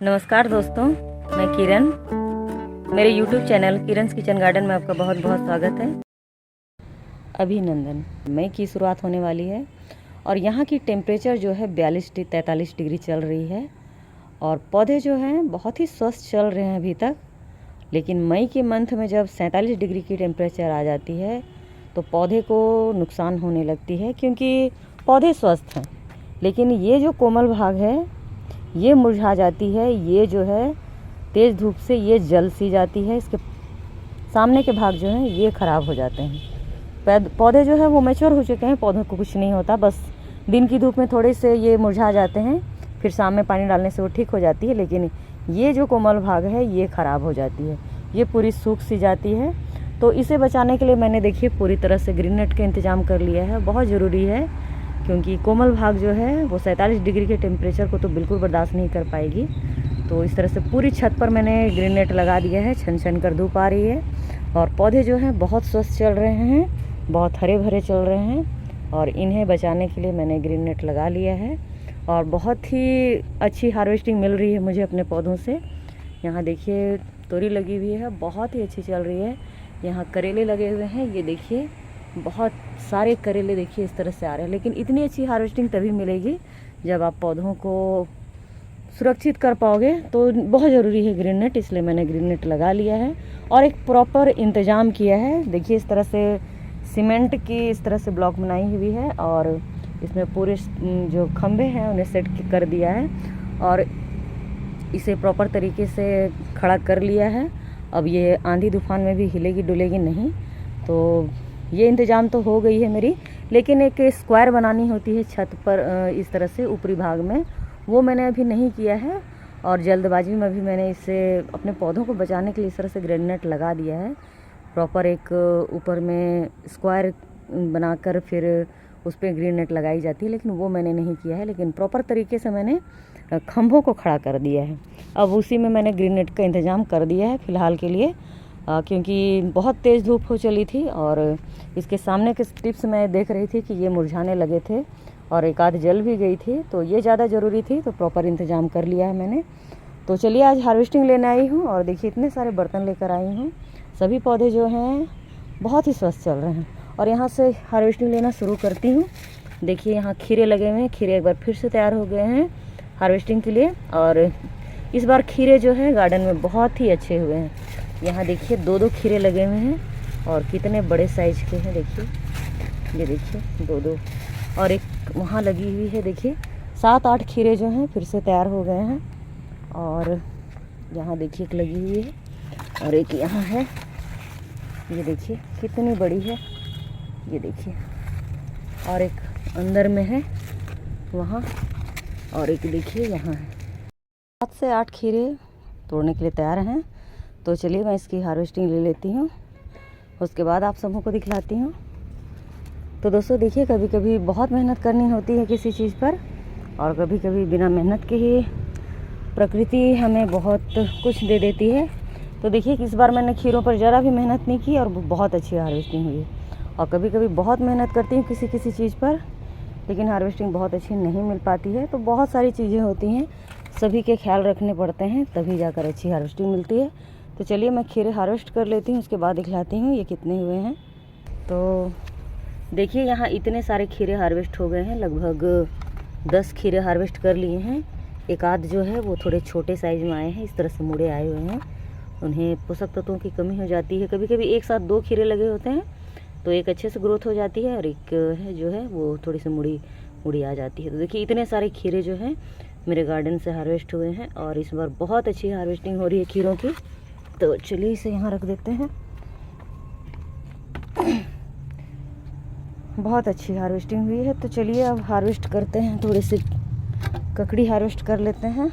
नमस्कार दोस्तों, मैं किरण। मेरे YouTube चैनल किरण's किचन गार्डन में आपका बहुत बहुत स्वागत है। अभिनंदन। मई की शुरुआत होने वाली है और यहाँ की टेम्परेचर जो है 42-43 डिग्री चल रही है और पौधे जो हैं बहुत ही स्वस्थ चल रहे हैं अभी तक। लेकिन मई के मंथ में जब 47 डिग्री की टेम्परेचर आ जाती है तो पौधे को नुकसान होने लगती है, क्योंकि पौधे स्वस्थ हैं लेकिन ये जो कोमल भाग है ये मुरझा जाती है। ये जो है तेज़ धूप से ये जल सी जाती है, इसके सामने के भाग जो हैं ये ख़राब हो जाते हैं। पौधे जो है वो मैच्योर हो चुके हैं, पौधों को कुछ नहीं होता, बस दिन की धूप में थोड़े से ये मुरझा जाते हैं, फिर शाम में पानी डालने से वो ठीक हो जाती है। लेकिन ये जो कोमल भाग है ये ख़राब हो जाती है, ये पूरी सूख सी जाती है। तो इसे बचाने के लिए मैंने देखिए पूरी तरह से ग्रीन नेट का इंतज़ाम कर लिया है। बहुत ज़रूरी है, क्योंकि कोमल भाग जो है वो 47 डिग्री के टेम्परेचर को तो बिल्कुल बर्दाश्त नहीं कर पाएगी। तो इस तरह से पूरी छत पर मैंने ग्रीन नेट लगा दिया है। छन छन कर धूप आ रही है और पौधे जो हैं बहुत स्वस्थ चल रहे हैं, बहुत हरे भरे चल रहे हैं और इन्हें बचाने के लिए मैंने ग्रीन नेट लगा लिया है और बहुत ही अच्छी हार्वेस्टिंग मिल रही है मुझे अपने पौधों से। यहाँ देखिए तोरी लगी हुई है, बहुत ही अच्छी चल रही है। यहाँ करेले लगे हुए हैं, ये देखिए बहुत सारे करेले देखिए इस तरह से आ रहे हैं। लेकिन इतनी अच्छी हार्वेस्टिंग तभी मिलेगी जब आप पौधों को सुरक्षित कर पाओगे। तो बहुत ज़रूरी है ग्रीन नेट, इसलिए मैंने ग्रीन नेट लगा लिया है और एक प्रॉपर इंतज़ाम किया है। देखिए इस तरह से सीमेंट की इस तरह से ब्लॉक बनाई हुई है और इसमें पूरे जो खंभे हैं उन्हें सेट कर दिया है और इसे प्रॉपर तरीके से खड़ा कर लिया है। अब ये आंधी तूफान में भी हिलेगी डुलेगी नहीं। तो ये इंतज़ाम तो हो गई है मेरी, लेकिन एक स्क्वायर बनानी होती है छत पर इस तरह से ऊपरी भाग में, वो मैंने अभी नहीं किया है और जल्दबाजी में भी मैंने इसे अपने पौधों को बचाने के लिए इस तरह से ग्रीन नेट लगा दिया है। प्रॉपर एक ऊपर में स्क्वायर बनाकर फिर उस पर ग्रीन नेट लगाई जाती है, लेकिन वो मैंने नहीं किया है। लेकिन प्रॉपर तरीके से मैंने खंभों को खड़ा कर दिया है। अब उसी में मैंने ग्रीन नेट का इंतज़ाम कर दिया है फ़िलहाल के लिए, क्योंकि बहुत तेज़ धूप हो चली थी और इसके सामने के टिप्स मैं देख रही थी कि ये मुरझाने लगे थे और एक आध जल भी गई थी, तो ये ज़्यादा ज़रूरी थी, तो प्रॉपर इंतज़ाम कर लिया है मैंने। तो चलिए आज हार्वेस्टिंग लेने आई हूँ और देखिए इतने सारे बर्तन लेकर आई हूँ। सभी पौधे जो हैं बहुत ही स्वस्थ चल रहे हैं और यहाँ से हार्वेस्टिंग लेना शुरू करती हूँ। देखिए यहाँ खीरे लगे हुए हैं, खीरे एक बार फिर से तैयार हो गए हैं हार्वेस्टिंग के लिए और इस बार खीरे जो है गार्डन में बहुत ही अच्छे हुए हैं। यहाँ देखिए 2-2 खीरे लगे हुए हैं और कितने बड़े साइज़ के हैं। देखिए ये देखिए 2-2 और एक वहाँ लगी हुई है, देखिए 7-8 खीरे जो हैं फिर से तैयार हो गए हैं। और यहाँ देखिए एक लगी हुई है और एक यहाँ है, ये देखिए कितनी बड़ी है, ये देखिए। और एक अंदर में है वहाँ और एक देखिए यहाँ है। 7 से 8 खीरे तोड़ने के लिए तैयार हैं। तो चलिए मैं इसकी हार्वेस्टिंग ले लेती हूँ, उसके बाद आप सबों को दिखलाती हूँ। तो दोस्तों देखिए कभी कभी बहुत मेहनत करनी होती है किसी चीज़ पर और कभी कभी बिना मेहनत के ही प्रकृति हमें बहुत कुछ दे देती है। तो देखिए इस बार मैंने खीरों पर ज़रा भी मेहनत नहीं की और बहुत अच्छी हार्वेस्टिंग हुई। और कभी कभी बहुत मेहनत करती हूँ किसी चीज़ पर, लेकिन हार्वेस्टिंग बहुत अच्छी नहीं मिल पाती है। तो बहुत सारी चीज़ें होती हैं, सभी के ख्याल रखने पड़ते हैं, तभी जाकर अच्छी हार्वेस्टिंग मिलती है। तो चलिए मैं खीरे हार्वेस्ट कर लेती हूँ, उसके बाद दिखलाती हूँ ये कितने हुए हैं। तो देखिए यहाँ इतने सारे खीरे हार्वेस्ट हो गए हैं, लगभग 10 खीरे हार्वेस्ट कर लिए हैं। एक आध जो है वो थोड़े छोटे साइज़ में आए हैं, इस तरह से मुड़े आए हुए हैं। उन्हें पोषक तत्वों की कमी हो जाती है, कभी कभी एक साथ 2 खीरे लगे होते हैं तो एक अच्छे से ग्रोथ हो जाती है और एक है जो है वो थोड़ी सी मुड़ी आ जाती है। तो देखिए इतने सारे खीरे जो हैं मेरे गार्डन से हार्वेस्ट हुए हैं और इस बार बहुत अच्छी हार्वेस्टिंग हो रही है खीरों की। तो चलिए इसे यहाँ रख देते हैं। बहुत अच्छी हार्वेस्टिंग हुई है। तो चलिए अब हार्वेस्ट करते हैं, थोड़ी सी ककड़ी हार्वेस्ट कर लेते हैं।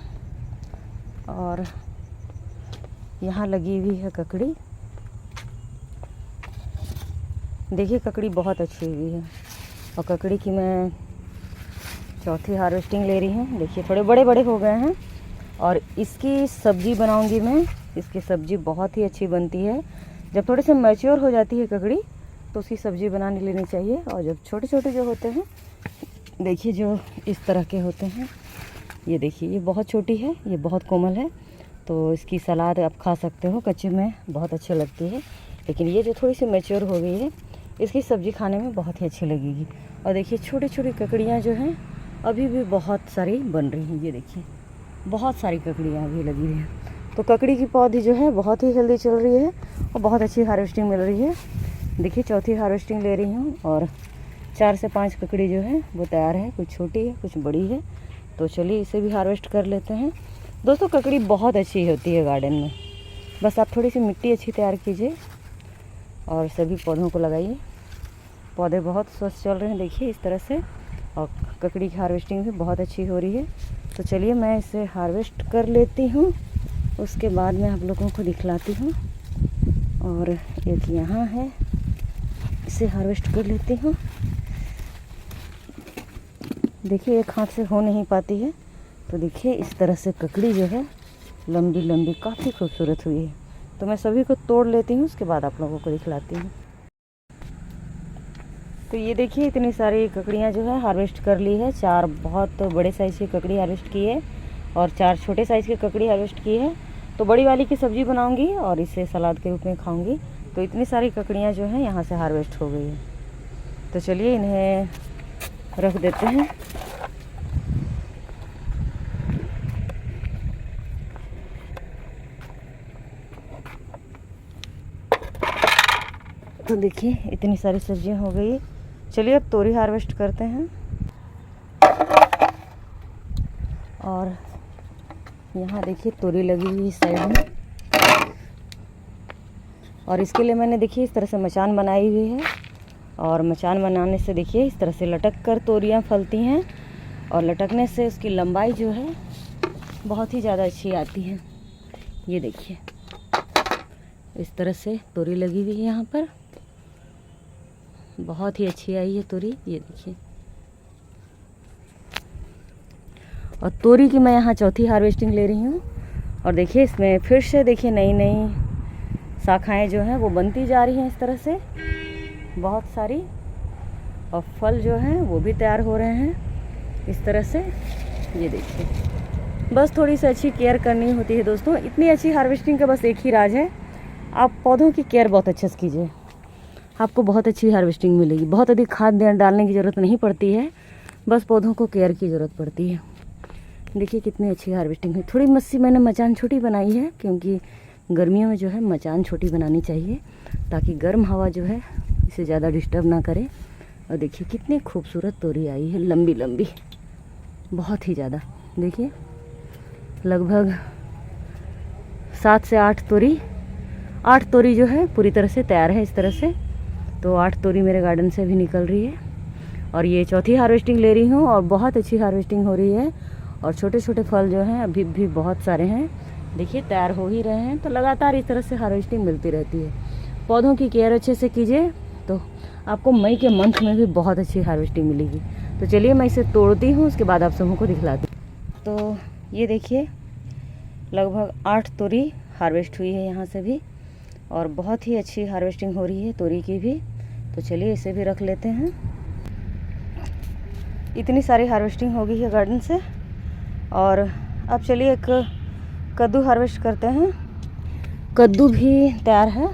और यहाँ लगी हुई है ककड़ी, देखिए ककड़ी बहुत अच्छी हुई है और ककड़ी की मैं चौथी हार्वेस्टिंग ले रही हूँ। देखिए थोड़े बड़े बड़े हो गए हैं और इसकी सब्ज़ी बनाऊंगी मैं। इसकी सब्ज़ी बहुत ही अच्छी बनती है। जब थोड़े से मैच्योर हो जाती है ककड़ी तो उसकी सब्ज़ी बनाने लेनी चाहिए। और जब छोटे छोटे जो होते हैं, देखिए जो इस तरह के होते हैं, ये देखिए, ये बहुत छोटी है, ये बहुत कोमल है, तो इसकी सलाद आप खा सकते हो, कच्चे में बहुत अच्छी लगती है। लेकिन ये जो थोड़ी सी मैच्योर हो गई है, इसकी सब्ज़ी खाने में बहुत ही अच्छी लगेगी। और देखिए छोटी छोटी ककड़ियाँ जो हैं अभी भी बहुत सारी बन रही हैं। ये देखिए बहुत सारी ककड़ियाँ अभी लगी हुई हैं। तो ककड़ी की पौधी जो है बहुत ही हेल्दी चल रही है और बहुत अच्छी हार्वेस्टिंग मिल रही है। देखिए चौथी हार्वेस्टिंग ले रही हूँ और 4 से 5 ककड़ी जो है वो तैयार है, कुछ छोटी है कुछ बड़ी है। तो चलिए इसे भी हार्वेस्ट कर लेते हैं। दोस्तों ककड़ी बहुत अच्छी होती है गार्डन में, बस आप थोड़ी सी मिट्टी अच्छी तैयार कीजिए और सभी पौधों को लगाइए। पौधे बहुत स्वस्थ चल रहे हैं देखिए इस तरह से, और ककड़ी की हार्वेस्टिंग भी बहुत अच्छी हो रही है। तो चलिए मैं इसे हार्वेस्ट कर लेती हूँ, उसके बाद मैं आप लोगों को दिखलाती हूँ। और एक यहाँ है, इसे हार्वेस्ट कर लेती हूँ। देखिए एक हाथ से हो नहीं पाती है, तो देखिए इस तरह से ककड़ी जो है लंबी लंबी काफ़ी खूबसूरत हुई है। तो मैं सभी को तोड़ लेती हूँ, उसके बाद आप लोगों को दिखलाती हूँ। तो ये देखिए इतनी सारी ककड़ियाँ जो है हार्वेस्ट कर ली है। 4 बहुत बड़े साइज़ की ककड़ी हार्वेस्ट की है और 4 छोटे साइज़ की ककड़ी हार्वेस्ट की है। तो बड़ी वाली की सब्ज़ी बनाऊंगी और इसे सलाद के रूप में खाऊंगी। तो इतनी सारी ककड़ियाँ जो हैं यहाँ से हार्वेस्ट हो गई है। तो चलिए इन्हें रख देते हैं। तो देखिए इतनी सारी सब्जियां हो गई। चलिए अब तोरी हार्वेस्ट करते हैं। और यहाँ देखिए तोरी लगी हुई साइड में, और इसके लिए मैंने देखिए इस तरह से मचान बनाई हुई है। और मचान बनाने से देखिए इस तरह से लटक कर तोरियाँ फलती हैं, और लटकने से उसकी लंबाई जो है बहुत ही ज़्यादा अच्छी आती है। ये देखिए इस तरह से तोरी लगी हुई है यहाँ पर, बहुत ही अच्छी आई है तोरी। ये देखिए, और तोरी की मैं यहाँ चौथी हार्वेस्टिंग ले रही हूँ। और देखिए इसमें फिर से देखिए नई नई शाखाएं जो हैं वो बनती जा रही हैं इस तरह से बहुत सारी, और फल जो हैं वो भी तैयार हो रहे हैं इस तरह से। ये देखिए बस थोड़ी सी अच्छी केयर करनी होती है दोस्तों। इतनी अच्छी हार्वेस्टिंग का बस एक ही राज है, आप पौधों की केयर बहुत अच्छे से कीजिए, आपको बहुत अच्छी हार्वेस्टिंग मिलेगी। बहुत अधिक खाद डालने की ज़रूरत नहीं पड़ती है, बस पौधों को केयर की ज़रूरत पड़ती है। देखिए कितनी अच्छी हार्वेस्टिंग है। थोड़ी मस्सी मैंने मचान छोटी बनाई है, क्योंकि गर्मियों में जो है मचान छोटी बनानी चाहिए ताकि गर्म हवा जो है इसे ज़्यादा डिस्टर्ब ना करे। और देखिए कितनी खूबसूरत तोरी आई है, लंबी लंबी, बहुत ही ज़्यादा। देखिए लगभग 7 से 8 तोरी, 8 तोरी जो है पूरी तरह से तैयार है इस तरह से। तो 8 तोरी मेरे गार्डन से भी निकल रही है, और ये चौथी हार्वेस्टिंग ले रही हूँ और बहुत अच्छी हार्वेस्टिंग हो रही है। और छोटे छोटे फल जो हैं अभी भी बहुत सारे हैं, देखिए तैयार हो ही रहे हैं। तो लगातार इस तरह से हार्वेस्टिंग मिलती रहती है। पौधों की केयर अच्छे से कीजिए तो आपको मई के मंथ में भी बहुत अच्छी हार्वेस्टिंग मिलेगी। तो चलिए मैं इसे तोड़ती हूँ, उसके बाद आप सबों को दिखलाती हूँ। तो ये देखिए लगभग 8 तोरी हार्वेस्ट हुई है यहाँ से भी, और बहुत ही अच्छी हार्वेस्टिंग हो रही है तोरी की भी। तो चलिए इसे भी रख लेते हैं। इतनी सारी हार्वेस्टिंग हो गई है गार्डन से। और अब चलिए एक कद्दू हार्वेस्ट करते हैं। कद्दू भी तैयार है।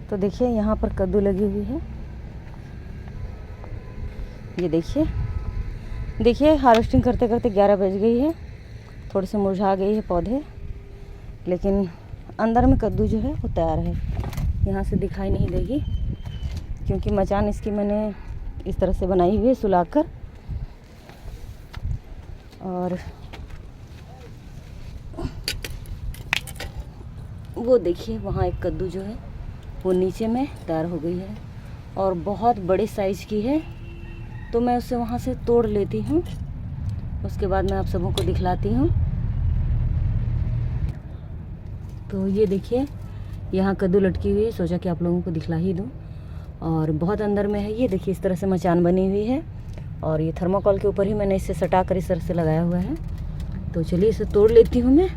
तो देखिए यहाँ पर कद्दू लगी हुई है, ये देखिए हार्वेस्टिंग करते करते 11 बज गई है। थोड़ी सी मुरझा गई है पौधे, लेकिन अंदर में कद्दू जो है वो तैयार है। यहाँ से दिखाई नहीं देगी क्योंकि मचान इसकी मैंने इस तरह से बनाई हुई है सुलाकर। और वो देखिए वहाँ एक कद्दू जो है वो नीचे में तैयार हो गई है और बहुत बड़े साइज़ की है। तो मैं उसे वहाँ से तोड़ लेती हूँ, उसके बाद मैं आप सबों को दिखलाती हूँ। तो ये देखिए यहाँ कद्दू लटकी हुई है, सोचा कि आप लोगों को दिखला ही दूँ। और बहुत अंदर में है, ये देखिए इस तरह से मचान बनी हुई है, और ये थर्मोकोल के ऊपर ही मैंने इसे सटा कर इस तरह से लगाया हुआ है। तो चलिए इसे तोड़ लेती हूँ मैं।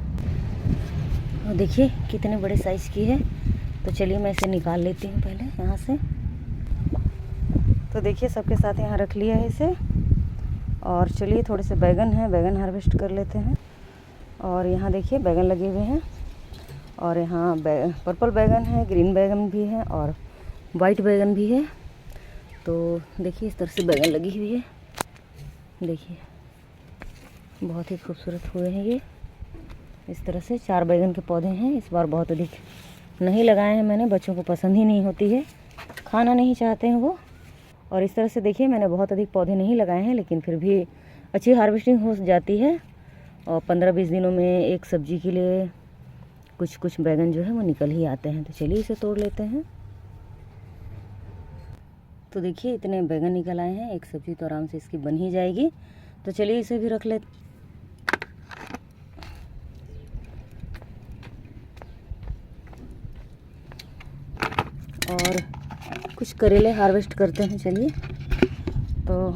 और देखिए कितने बड़े साइज़ की है। तो चलिए मैं इसे निकाल लेती हूँ पहले यहाँ से। तो देखिए सबके साथ यहाँ रख लिया है इसे। और चलिए थोड़े से बैगन हैं, बैगन हार्वेस्ट कर लेते हैं। और यहाँ देखिए बैगन लगे हुए हैं, और यहाँ पर्पल बैगन है, ग्रीन बैगन भी है और वाइट बैगन भी है। तो देखिए इस तरह से बैगन लगी हुई है, देखिए बहुत ही खूबसूरत हुए हैं ये। इस तरह से 4 बैगन के पौधे हैं। इस बार बहुत अधिक नहीं लगाए हैं मैंने, बच्चों को पसंद ही नहीं होती है, खाना नहीं चाहते हैं वो। और इस तरह से देखिए मैंने बहुत अधिक पौधे नहीं लगाए हैं, लेकिन फिर भी अच्छी हार्वेस्टिंग हो जाती है। और 15-20 दिनों में एक सब्जी के लिए कुछ बैगन जो है वो निकल ही आते हैं। तो चलिए इसे तोड़ लेते हैं। तो देखिए इतने बैगन निकल आए हैं, एक सब्जी तो आराम से इसकी बन ही जाएगी। तो चलिए इसे भी रख लेते। और कुछ करेले हार्वेस्ट करते हैं, चलिए। तो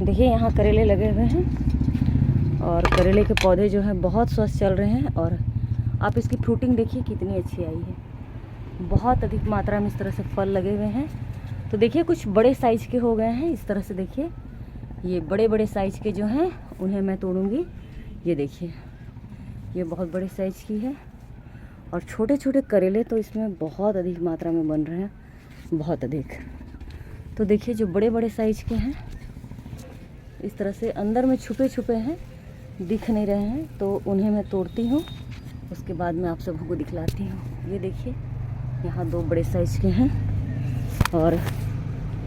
देखिए यहाँ करेले लगे हुए हैं, और करेले के पौधे जो हैं बहुत स्वस्थ चल रहे हैं। और आप इसकी फ्रूटिंग देखिए कितनी अच्छी आई है, बहुत अधिक मात्रा में इस तरह से फल लगे हुए हैं। तो देखिए कुछ बड़े साइज़ के हो गए हैं, इस तरह से देखिए ये बड़े साइज़ के जो हैं उन्हें मैं तोड़ूंगी। ये देखिए ये बहुत बड़े साइज़ की है, और छोटे छोटे करेले तो इसमें बहुत अधिक मात्रा में बन रहे हैं, बहुत अधिक। तो देखिए जो बड़े साइज़ के हैं इस तरह से अंदर में छुपे हैं, दिख नहीं रहे हैं, तो उन्हें मैं तोड़ती हूँ। उसके बाद मैं आप सबको दिखलाती हूँ। ये देखिए यहाँ 2 बड़े साइज़ के हैं, और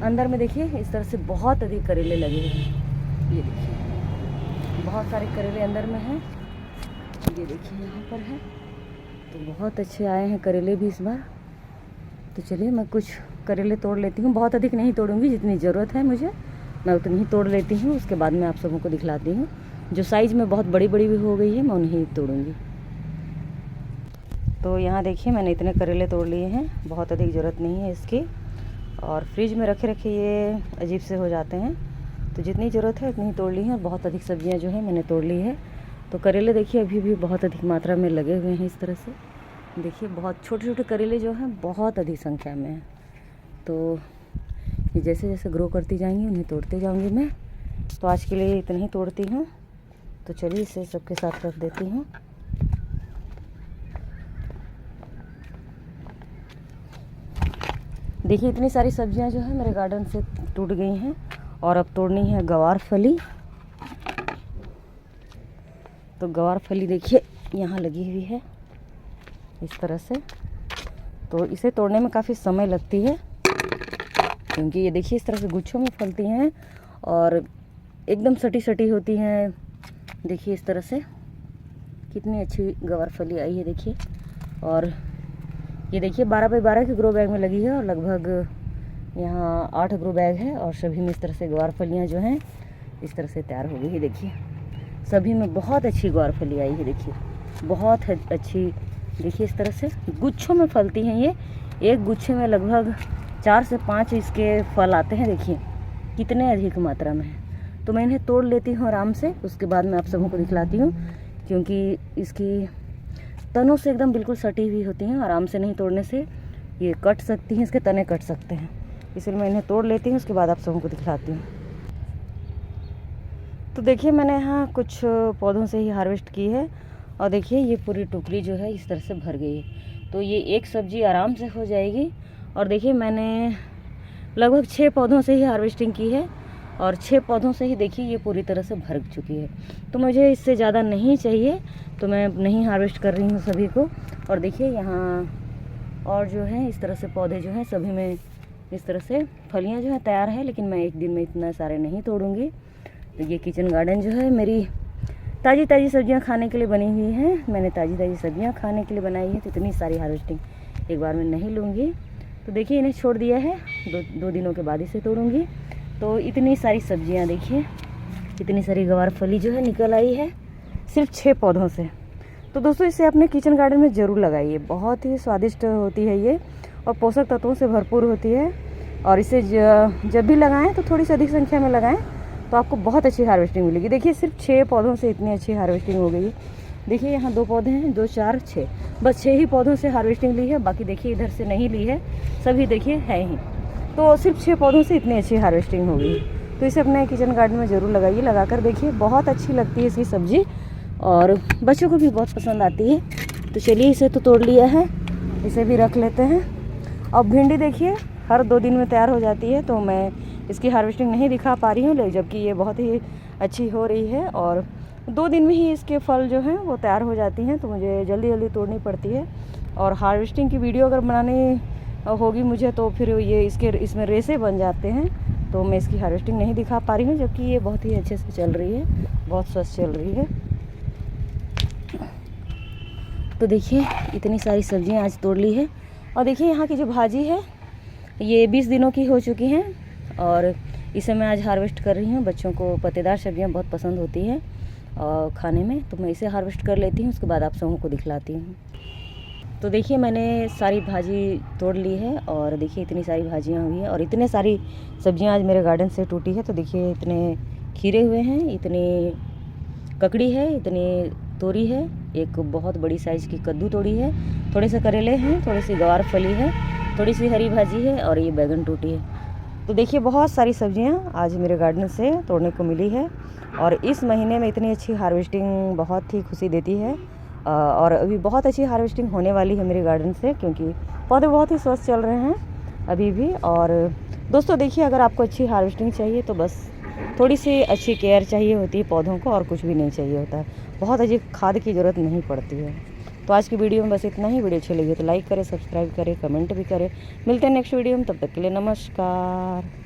अंदर में देखिए इस तरह से बहुत अधिक करेले लगे हुए हैं। ये देखिए बहुत सारे करेले अंदर में हैं, ये देखिए यहाँ पर है। तो बहुत अच्छे आए हैं करेले भी इस बार। तो चलिए मैं कुछ करेले तोड़ लेती हूँ, बहुत अधिक नहीं तोड़ूंगी, जितनी ज़रूरत है मुझे मैं उतनी ही तोड़ लेती हूँ। उसके बाद मैं आप सबों को दिखलाती हूँ। जो साइज़ में बहुत बड़ी भी हो गई है मैं उन्हें तोड़ूंगी। तो यहाँ देखिए मैंने इतने करेले तोड़ लिए हैं, बहुत अधिक ज़रूरत नहीं है इसकी। और फ्रिज में रखे ये अजीब से हो जाते हैं, तो जितनी ज़रूरत है उतनी ही तोड़ ली है। और बहुत अधिक सब्जियां जो है मैंने तोड़ ली है। तो करेले देखिए अभी भी बहुत अधिक मात्रा में लगे हुए हैं। इस तरह से देखिए बहुत छोटे करेले जो हैं बहुत अधिक संख्या में हैं। तो ये जैसे जैसे ग्रो करती जाएंगी उन्हें तोड़ते जाऊंगी मैं। तो आज के लिए इतना ही तोड़ती हूँ। तो चलिए इसे सबके साथ रख देती हूँ। देखिए इतनी सारी सब्जियां जो है मेरे गार्डन से टूट गई हैं, और अब तोड़नी है गवार फली। तो गवार फली देखिए यहाँ लगी हुई है इस तरह से। तो इसे तोड़ने में काफ़ी समय लगती है, क्योंकि ये देखिए इस तरह से गुच्छों में फलती हैं और एकदम सटी होती हैं। देखिए इस तरह से कितनी अच्छी गवार फली आई है देखिए। और ये देखिए 12x12 के ग्रो बैग में लगी है, और लगभग यहाँ 8 ग्रो बैग है, और सभी में इस तरह से ग्वार फलियाँ जो हैं इस तरह से तैयार हो गई है। देखिए सभी में बहुत अच्छी ग्वार फली आई है, देखिए बहुत अच्छी। देखिए इस तरह से गुच्छों में फलती हैं ये, एक गुच्छे में लगभग 4 से 5 इसके फल आते हैं। देखिए कितने अधिक मात्रा में है। तो मैं इन्हें तोड़ लेती हूँ आराम से, उसके बाद मैं आप सबों को दिखलाती हूँ, क्योंकि इसकी तनों से एकदम बिल्कुल सटी हुई होती हैं। आराम से नहीं तोड़ने से ये कट सकती हैं, इसके तने कट सकते हैं, इसलिए मैं इन्हें तोड़ लेती हूँ। उसके बाद आप सबों को दिखलाती हूँ। तो देखिए मैंने यहाँ कुछ पौधों से ही हार्वेस्ट की है, और देखिए ये पूरी टोकरी जो है इस तरह से भर गई है। तो ये एक सब्जी आराम से हो जाएगी। और देखिए मैंने लगभग 6 पौधों से ही हार्वेस्टिंग की है, और 6 पौधों से ही देखिए ये पूरी तरह से भर चुकी है। तो मुझे इससे ज़्यादा नहीं चाहिए, तो मैं नहीं हार्वेस्ट कर रही हूँ सभी को। और देखिए यहाँ और जो है इस तरह से पौधे जो हैं सभी में इस तरह से फलियाँ जो हैं तैयार है, लेकिन मैं एक दिन में इतना सारे नहीं तोड़ूंगी। तो ये किचन गार्डन जो है मेरी ताज़ी सब्जियां खाने के लिए बनी हुई हैं। मैंने ताज़ी सब्जियां खाने के लिए बनाई है, तो इतनी सारी हार्वेस्टिंग एक बार में नहीं लूँगी। तो देखिए इन्हें छोड़ दिया है, 2 दिनों के बाद इसे तोड़ूंगी। तो इतनी सारी सब्जियां देखिए, इतनी सारी गवार फली जो है निकल आई है सिर्फ 6 पौधों से। तो दोस्तों इसे अपने किचन गार्डन में ज़रूर लगाइए, बहुत ही स्वादिष्ट होती है ये, और पोषक तत्वों से भरपूर होती है। और इसे जब भी लगाएं तो थोड़ी सी अधिक संख्या में लगाएं, तो आपको बहुत अच्छी हार्वेस्टिंग मिलेगी। देखिए सिर्फ 6 पौधों से इतनी अच्छी हार्वेस्टिंग हो गई है। देखिए यहाँ 2 पौधे हैं, 2 4 6, बस 6 ही पौधों से हार्वेस्टिंग ली है, बाकी देखिए इधर से नहीं ली है, सभी देखिए है ही। तो सिर्फ 6 पौधों से इतनी अच्छी हार्वेस्टिंग हो गई। तो इसे अपने किचन गार्डन में ज़रूर लगाइए, लगा कर देखिए, बहुत अच्छी लगती है इसकी सब्ज़ी और बच्चों को भी बहुत पसंद आती है। तो चलिए इसे तो तोड़ लिया है, इसे भी रख लेते हैं। अब भिंडी देखिए हर 2 दिन में तैयार हो जाती है, तो मैं इसकी हार्वेस्टिंग नहीं दिखा पा रही हूँ, लेकिन जबकि ये बहुत ही अच्छी हो रही है और 2 दिन में ही इसके फल जो हैं वो तैयार हो जाती हैं, तो मुझे जल्दी जल्दी तोड़नी पड़ती है। और हार्वेस्टिंग की वीडियो अगर बनानी होगी मुझे तो फिर ये इसमें रेसे बन जाते हैं, तो मैं इसकी हार्वेस्टिंग नहीं दिखा पा रही हूँ, जबकि ये बहुत ही अच्छे से चल रही है, बहुत स्वस्थ चल रही है। तो देखिए इतनी सारी सब्जियां आज तोड़ ली है। और देखिए यहाँ की जो भाजी है ये 20 दिनों की हो चुकी हैं और इसे मैं आज हार्वेस्ट कर रही हूँ। बच्चों को पत्तेदार सब्जियाँ बहुत पसंद होती है खाने में, तो मैं इसे हार्वेस्ट कर लेती हूँ, उसके बाद आप सबों को दिखलाती हूँ। तो देखिए मैंने सारी भाजी तोड़ ली है और देखिए इतनी सारी भाजियाँ हुई हैं और इतने सारी सब्जियाँ आज मेरे गार्डन से टूटी है। तो देखिए इतने खीरे हुए हैं, इतनी ककड़ी है, इतनी तोरी है, एक बहुत बड़ी साइज़ की कद्दू तोड़ी है, थोड़े से करेले हैं, थोड़ी सी गवार फली है, थोड़ी सी हरी भाजी है और ये बैगन टूटी है। तो देखिए बहुत सारी सब्जियां आज मेरे गार्डन से तोड़ने को मिली है और इस महीने में इतनी अच्छी हार्वेस्टिंग बहुत ही खुशी देती है। और अभी बहुत अच्छी हार्वेस्टिंग होने वाली है मेरे गार्डन से, क्योंकि पौधे बहुत ही स्वस्थ चल रहे हैं अभी भी। और दोस्तों देखिए अगर आपको अच्छी हार्वेस्टिंग चाहिए तो बस थोड़ी सी अच्छी केयर चाहिए होती है पौधों को, और कुछ भी नहीं चाहिए होता है, बहुत अच्छी खाद की ज़रूरत नहीं पड़ती है। तो आज की वीडियो में बस इतना ही। वीडियो अच्छी लगी तो लाइक करें, सब्सक्राइब करें, कमेंट भी करें। मिलते हैं नेक्स्ट वीडियो में, तब तक के लिए नमस्कार।